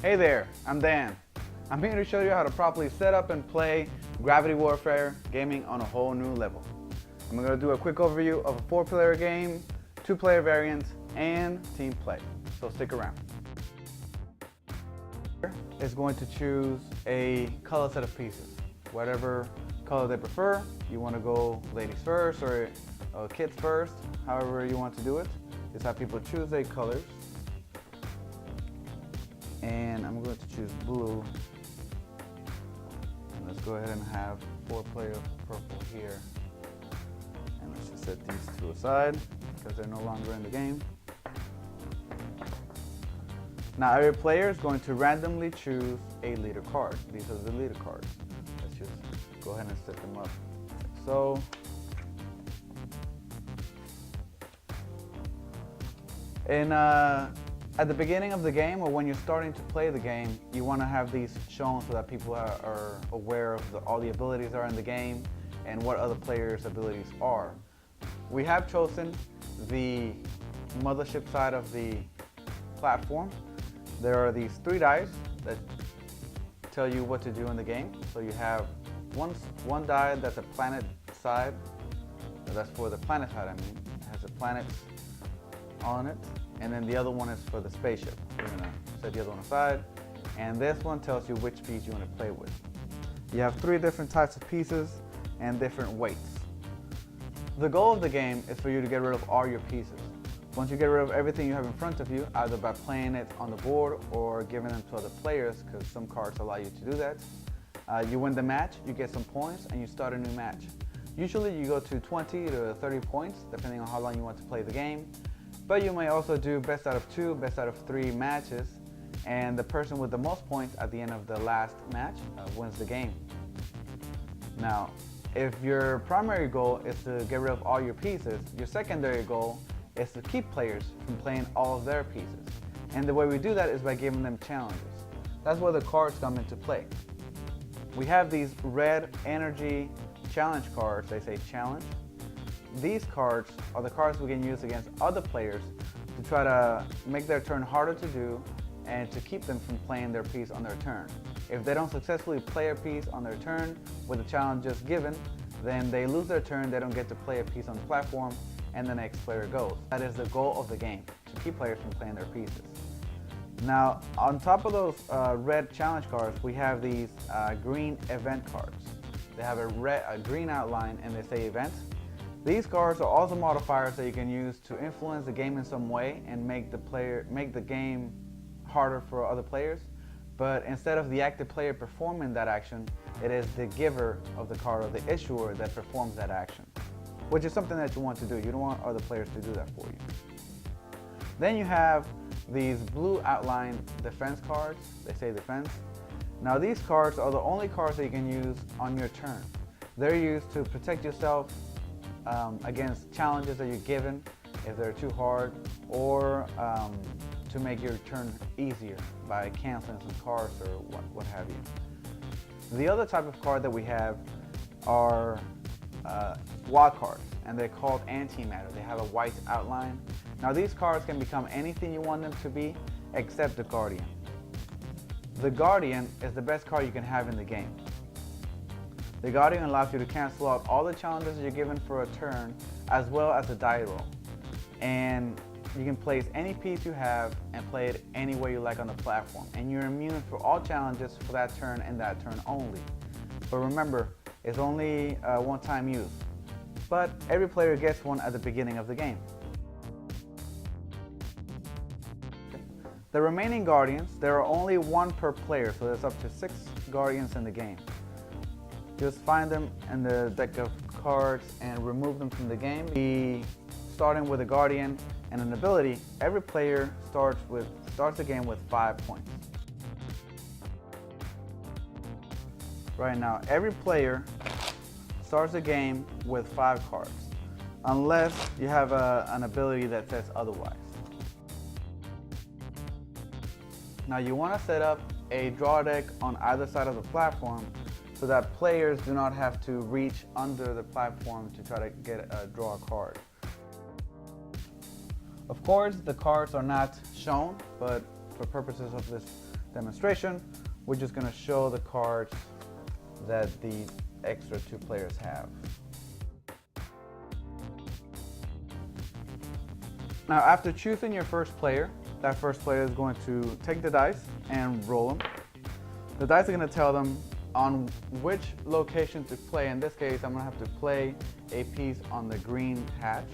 Hey there, I'm Dan. I'm here to show you how to properly set up and play Gravity Warfare gaming on a whole new level. I'm going to do a quick overview of a 4-player game, 2-player variant, and team play, so stick around. Is going to choose a color set of pieces, whatever color they prefer. You want to go ladies first or kids first, however you want to do it. Just have people choose their colors. And I'm going to choose blue. And let's go ahead and have 4-player purple here. And let's just set these two aside because they're no longer in the game. Now every player is going to randomly choose a leader card. These are the leader cards. Let's just go ahead and set them up like so. And at the beginning of the game, or when you're starting to play the game, you want to have these shown so that people are aware of all the abilities that are in the game and what other players' abilities are. We have chosen the mothership side of the platform. There are these 3 dice that tell you what to do in the game. So you have one die that's a planet side. That's for the planet side, I mean. It has the planets on it. And then the other one is for the spaceship. We're going to set the other one aside. And this one tells you which piece you want to play with. You have 3 different types of pieces and different weights. The goal of the game is for you to get rid of all your pieces. Once you get rid of everything you have in front of you, either by playing it on the board or giving them to other players, because some cards allow you to do that, you win the match, you get some points, and you start a new match. Usually you go to 20 to 30 points, depending on how long you want to play the game. But you may also do best out of 2, best out of 3 matches, and the person with the most points at the end of the last match wins the game. Now, if your primary goal is to get rid of all your pieces, your secondary goal is to keep players from playing all of their pieces. And the way we do that is by giving them challenges. That's where the cards come into play. We have these red energy challenge cards, they say challenge. These cards are the cards we can use against other players to try to make their turn harder to do and to keep them from playing their piece on their turn. If they don't successfully play a piece on their turn with the challenge just given, then they lose their turn, they don't get to play a piece on the platform, and the next player goes. That is the goal of the game, to keep players from playing their pieces. Now, on top of those red challenge cards, we have these green event cards. They have a green outline and they say event. These cards are also modifiers that you can use to influence the game in some way and make the game harder for other players. But instead of the active player performing that action, it is the giver of the card or the issuer that performs that action, which is something that you want to do. You don't want other players to do that for you. Then you have these blue outline defense cards. They say defense. Now these cards are the only cards that you can use on your turn. They're used to protect yourself against challenges that you're given if they're too hard, or to make your turn easier by canceling some cards or what have you. The other type of card that we have are wild cards, and they're called antimatter. They have a white outline. Now these cards can become anything you want them to be except the Guardian. The Guardian is the best card you can have in the game. The Guardian allows you to cancel out all the challenges you're given for a turn, as well as the die roll. And you can place any piece you have and play it any way you like on the platform. And you're immune for all challenges for that turn and that turn only. But remember, it's only one-time use. But every player gets one at the beginning of the game. The remaining Guardians, there are only 1 per player, so there's up to 6 Guardians in the game. Just find them in the deck of cards and remove them from the game. Starting with a Guardian and an ability, every player starts the game with 5 points. Right now, every player starts the game with 5 cards, unless you have an ability that says otherwise. Now you want to set up a draw deck on either side of the platform so that players do not have to reach under the platform to try to draw a card. Of course, the cards are not shown, but for purposes of this demonstration, we're just going to show the cards that the extra 2 players have. Now, after choosing your first player, that first player is going to take the dice and roll them. The dice are going to tell them on which location to play. In this case, I'm going to have to play a piece on the green hatch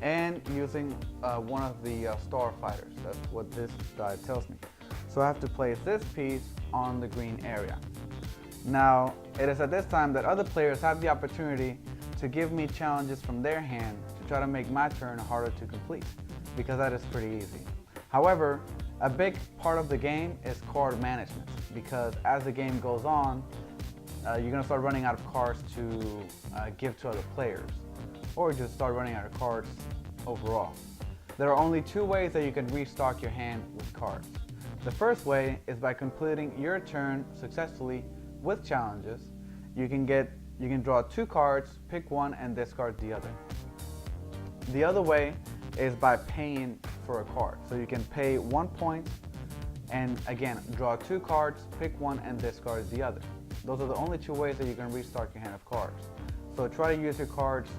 and using one of the star fighters. That's what this die tells me. So I have to place this piece on the green area. Now, it is at this time that other players have the opportunity to give me challenges from their hand to try to make my turn harder to complete, because that is pretty easy. However, a big part of the game is card management, because as the game goes on, you're going to start running out of cards to give to other players, or just start running out of cards overall. There are only 2 ways that you can restock your hand with cards. The first way is by completing your turn successfully with challenges. You can draw 2 cards, pick one, and discard the other. The other way is by paying for a card. So you can pay 1 point and again draw 2 cards, pick one, and discard the other. Those are the only 2 ways that you can restock your hand of cards. So try to use your cards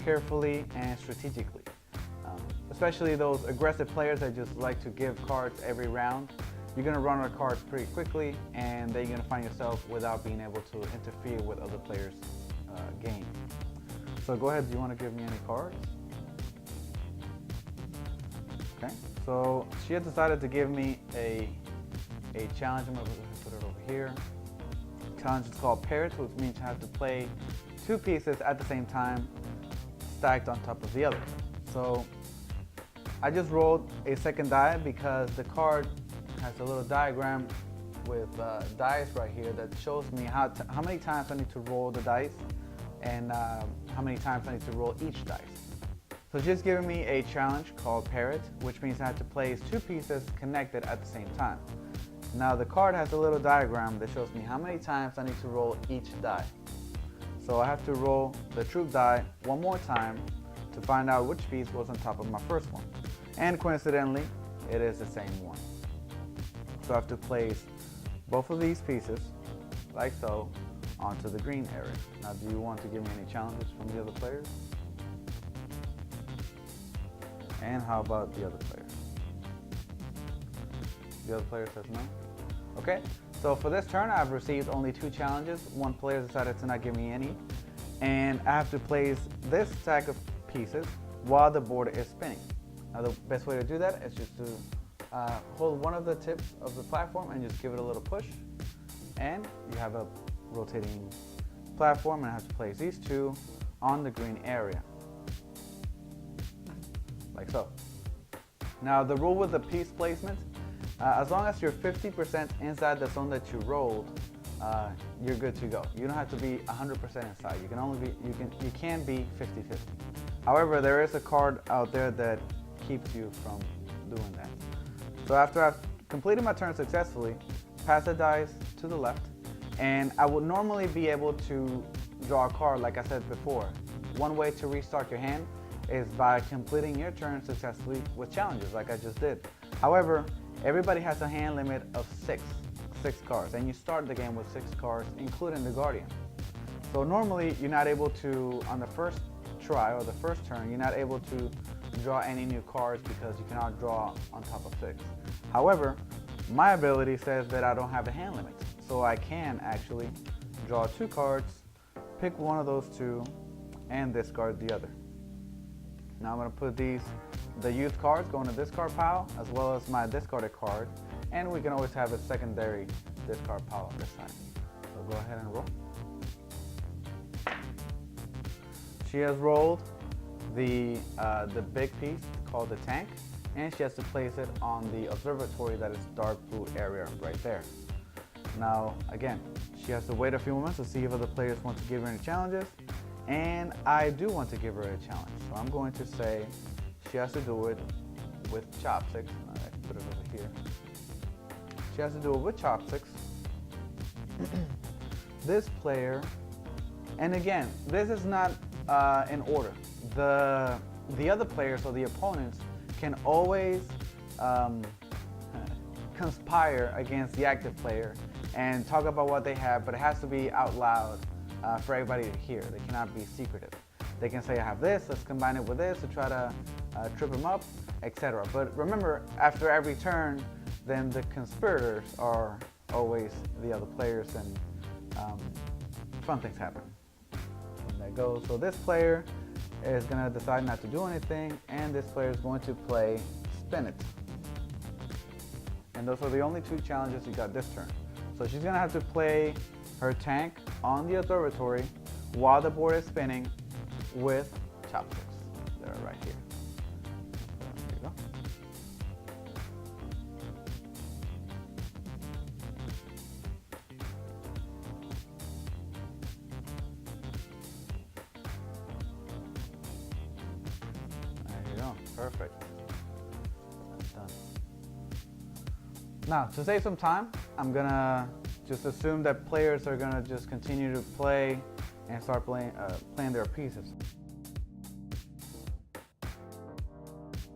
carefully and strategically. Especially those aggressive players that just like to give cards every round. You're going to run out of cards pretty quickly, and then you're going to find yourself without being able to interfere with other players' game. So go ahead, do you want to give me any cards? Okay, so she has decided to give me a challenge. I'm going to put it over here. Challenge is called Parrots, which means you have to play 2 pieces at the same time, stacked on top of the other. So I just rolled a second die because the card has a little diagram with dice right here that shows me how many times I need to roll the dice and how many times I need to roll each dice. So she's giving me a challenge called Parrot, which means I have to place 2 pieces connected at the same time. Now the card has a little diagram that shows me how many times I need to roll each die. So I have to roll the troop die 1 more time to find out which piece was on top of my first one. And coincidentally, it is the same one. So I have to place both of these pieces, like so, onto the green area. Now, do you want to give me any challenges from the other players? And how about the other player? The other player says no? Okay, so for this turn, I've received only 2 challenges. One player decided to not give me any. And I have to place this stack of pieces while the board is spinning. Now, the best way to do that is just to hold one of the tips of the platform and just give it a little push, and you have a rotating platform, and I have to place these 2 on the green area, like so. Now the rule with the piece placement, as long as you're 50% inside the zone that you rolled, you're good to go. You don't have to be 100% inside. You can be 50-50. However, there is a card out there that keeps you from doing that. So after I've completed my turn successfully, pass the dice to the left, and I would normally be able to draw a card like I said before. One way to restart your hand is by completing your turn successfully with challenges like I just did. However, everybody has a hand limit of 6 cards, and you start the game with 6 cards, including the Guardian. So normally you're not able to, on the first try or the first turn, you're not able to draw any new cards because you cannot draw on top of 6. However, my ability says that I don't have a hand limit, so I can actually draw 2 cards, pick one of those 2, and discard the other. Now I'm going to put the used cards go in the discard pile, as well as my discarded card, and we can always have a secondary discard pile on this side. So go ahead and roll. She has rolled the big piece called the tank, and she has to place it on the observatory that is dark blue area right there. Now again, she has to wait a few moments to see if other players want to give her any challenges, and I do want to give her a challenge. So I'm going to say she has to do it with chopsticks. I can put it over here. She has to do it with chopsticks. This player, and again, this is not in order. The other players or the opponents can always conspire against the active player and talk about what they have, but it has to be out loud for everybody to hear. They cannot be secretive. They can say, I have this, let's combine it with this to try to trip them up, etc. But remember, after every turn, then the conspirators are always the other players, and fun things happen. And that goes. So this player is going to decide not to do anything, and this player is going to play spin it. And those are the only two challenges you got this turn. So she's going to have to play her tank on the observatory while the board is spinning with chopsticks. They're right here. There you go. There you go. Perfect. That's done. Now, to save some time, I'm gonna just assume that players are gonna just continue to play and start playing their pieces.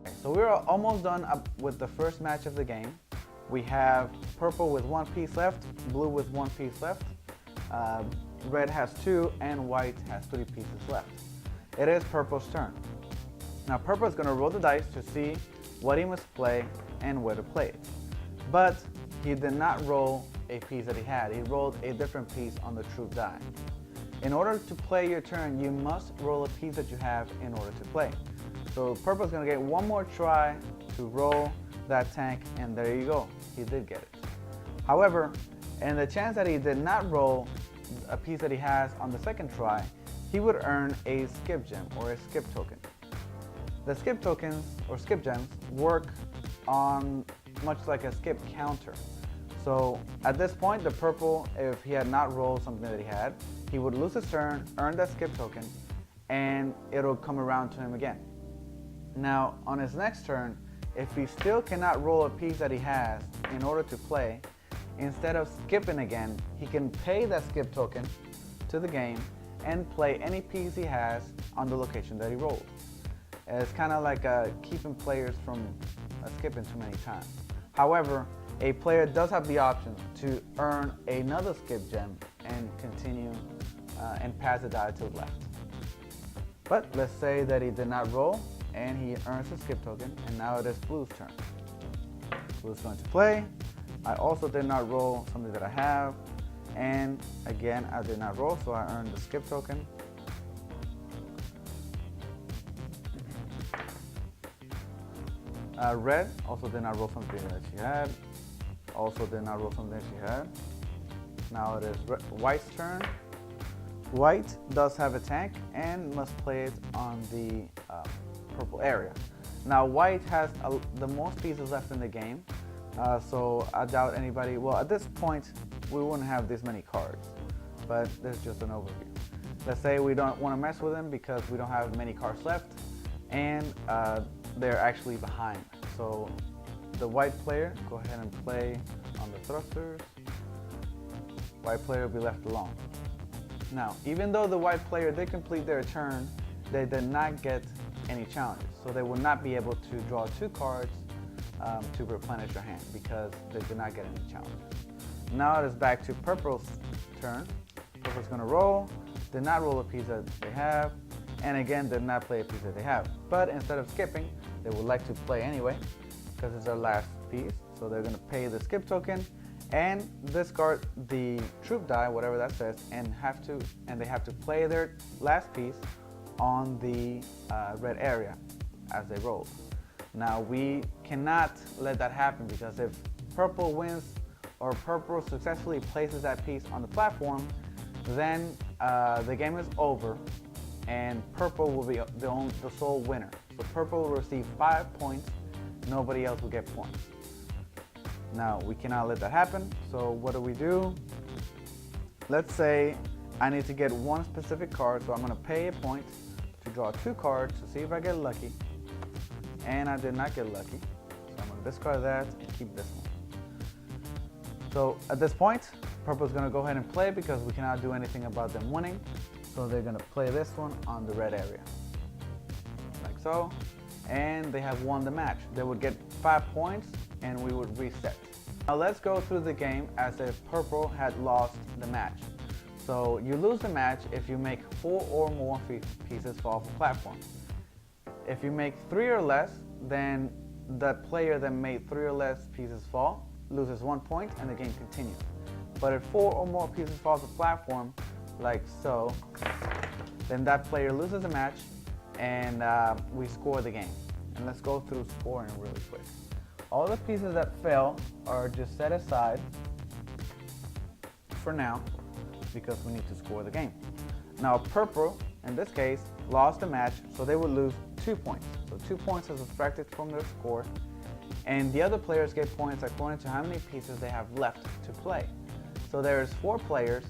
Okay, so we're almost done up with the first match of the game. We have purple with one piece left, blue with one piece left, red has two, and white has 3 pieces left. It is purple's turn. Now purple is going to roll the dice to see what he must play and where to play it. But he did not roll a piece that he had. He rolled a different piece on the troop die. In order to play your turn, you must roll a piece that you have in order to play. So purple is going to get one more try to roll that tank, and there you go. He did get it. However, in the chance that he did not roll a piece that he has on the second try, he would earn a skip gem or a skip token. The skip tokens or skip gems work on much like a skip counter. So at this point, the purple, if he had not rolled something that he had, he would lose his turn, earn that skip token, and it'll come around to him again. Now, on his next turn, if he still cannot roll a piece that he has in order to play, instead of skipping again, he can pay that skip token to the game and play any piece he has on the location that he rolled. It's kind of like keeping players from skipping too many times. However, a player does have the option to earn another skip gem and continue and pass the die to the left. But let's say that he did not roll and he earns a skip token, and now it is blue's turn. Blue's going to play. I also did not roll something that I have, and again I did not roll, so I earned the skip token. Red also did not roll something that she had. Also did not roll something that she had. Now it is white's turn. White does have a tank and must play it on the purple area. Now white has the most pieces left in the game, so I doubt anybody, well at this point we wouldn't have this many cards, but this is just an overview. Let's say we don't want to mess with them because we don't have many cards left, and they're actually behind. So the white player, go ahead and play on the thrusters. White player will be left alone. Now, even though the white player did complete their turn, they did not get any challenges. So they will not be able to draw 2 cards to replenish your hand because they did not get any challenges. Now it is back to purple's turn. Purple's going to roll, did not roll a piece that they have, and again did not play a piece that they have. But instead of skipping, they would like to play anyway because it's their last piece. So they're going to pay the skip token and discard the troop die, whatever that says, and they have to play their last piece on the red area as they roll. Now we cannot let that happen because if purple wins or purple successfully places that piece on the platform, then the game is over and purple will be the sole winner. So purple will receive 5 points, nobody else will get points. Now we cannot let that happen, so what do? Let's say I need to get one specific card, so I'm going to pay a point to draw 2 cards to see if I get lucky, and I did not get lucky, so I'm going to discard that and keep this one. So at this point, purple is going to go ahead and play because we cannot do anything about them winning, so they're going to play this one on the red area, like so, and they have won the match. They would get 5 points and we would reset. Now let's go through the game as if purple had lost the match. So you lose the match if you make 4 or more pieces fall off a platform. If you make 3 or less, then the player that made 3 or less pieces fall loses 1 point and the game continues. But if 4 or more pieces fall off the platform, like so, then that player loses the match and we score the game. And let's go through scoring really quick. All the pieces that fell are just set aside for now because we need to score the game. Now purple, in this case, lost the match, so they would lose 2 points. So 2 points are subtracted from their score, and the other players get points according to how many pieces they have left to play. So there's 4 players.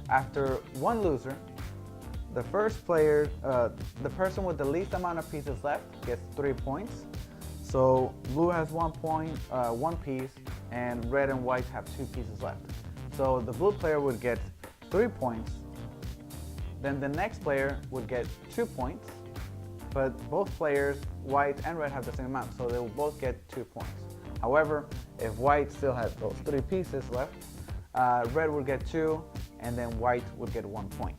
After 1 loser, the first player, the person with the least amount of pieces left gets 3 points. So blue has 1 point, 1 piece, and red and white have 2 pieces left. So the blue player would get 3 points. Then the next player would get 2 points, but both players, white and red, have the same amount, so they will both get 2 points. However, if white still had those 3 pieces left, red would get 2, and then white would get 1 point.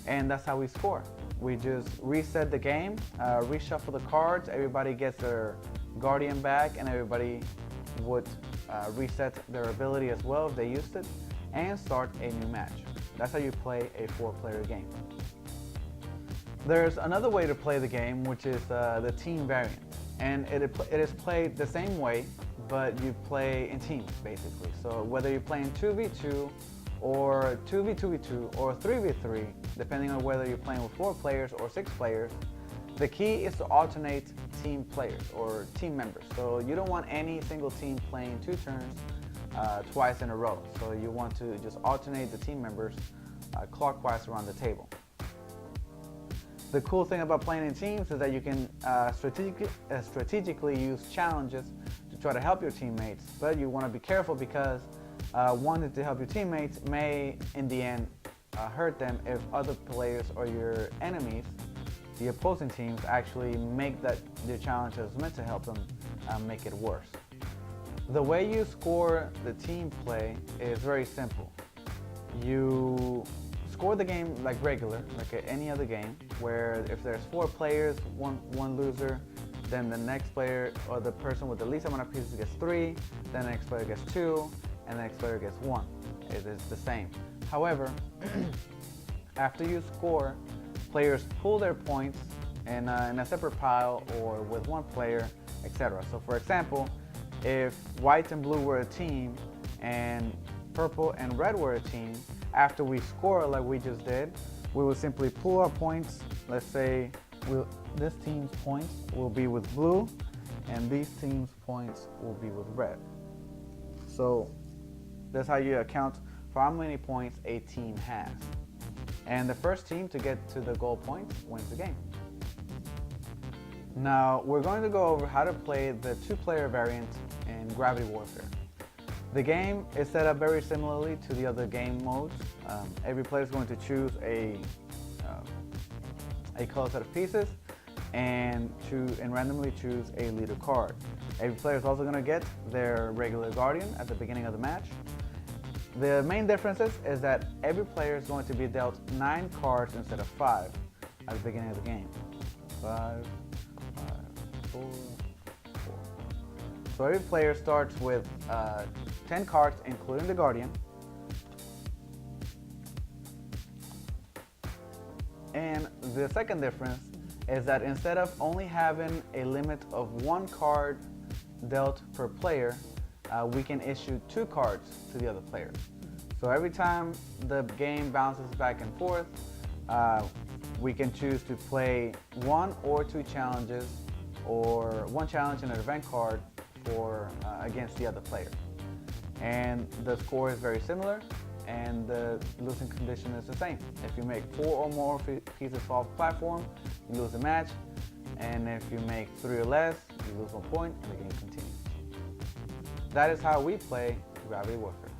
And that's how we score. We just reset the game, reshuffle the cards, everybody gets their guardian back, and everybody would reset their ability as well if they used it, and start a new match. That's how you play a 4-player game. There's another way to play the game, which is the team variant. And it is played the same way, but you play in teams, basically. So whether you're playing 2v2, or 2v2v2, or 3v3, depending on whether you're playing with 4 players or 6 players, the key is to alternate team players or team members. So you don't want any single team playing 2 turns twice in a row. So you want to just alternate the team members clockwise around the table. The cool thing about playing in teams is that you can strategically use challenges to try to help your teammates, but you want to be careful because wanting to help your teammates may, in the end, hurt them if other players or your enemies, the opposing teams, actually make that the challenge that was meant to help them make it worse. The way you score the team play is very simple. You score the game like regular, like any other game, where if there's 4 players, one loser, then the next player or the person with the least amount of pieces gets 3, then the next player gets 2, and the next player gets 1. It is the same. However, after you score, players pull their points in a separate pile or with 1 player, etc. So for example, if white and blue were a team and purple and red were a team, after we score like we just did, we will simply pull our points. Let's say this team's points will be with blue and these team's points will be with red. So that's how you account for how many points a team has. And the first team to get to the goal points wins the game. Now we're going to go over how to play the 2-player variant in Gravity Warfare. The game is set up very similarly to the other game modes. Every player is going to choose a colored set of pieces and randomly choose a leader card. Every player is also going to get their regular guardian at the beginning of the match. The main differences is that every player is going to be dealt 9 cards instead of 5 at the beginning of the game. 5, 4, 4. So every player starts with 10 cards, including the guardian. And the second difference is that instead of only having a limit of 1 card dealt per player, we can issue 2 cards to the other player. So every time the game bounces back and forth, we can choose to play 1 or 2 challenges, or 1 challenge and an event card for against the other player. And the score is very similar, and the losing condition is the same. If you make 4 or more pieces fall off the platform, you lose the match, and if you make 3 or less, you lose 1 point and the game continues. That is how we play Gravity Warfare.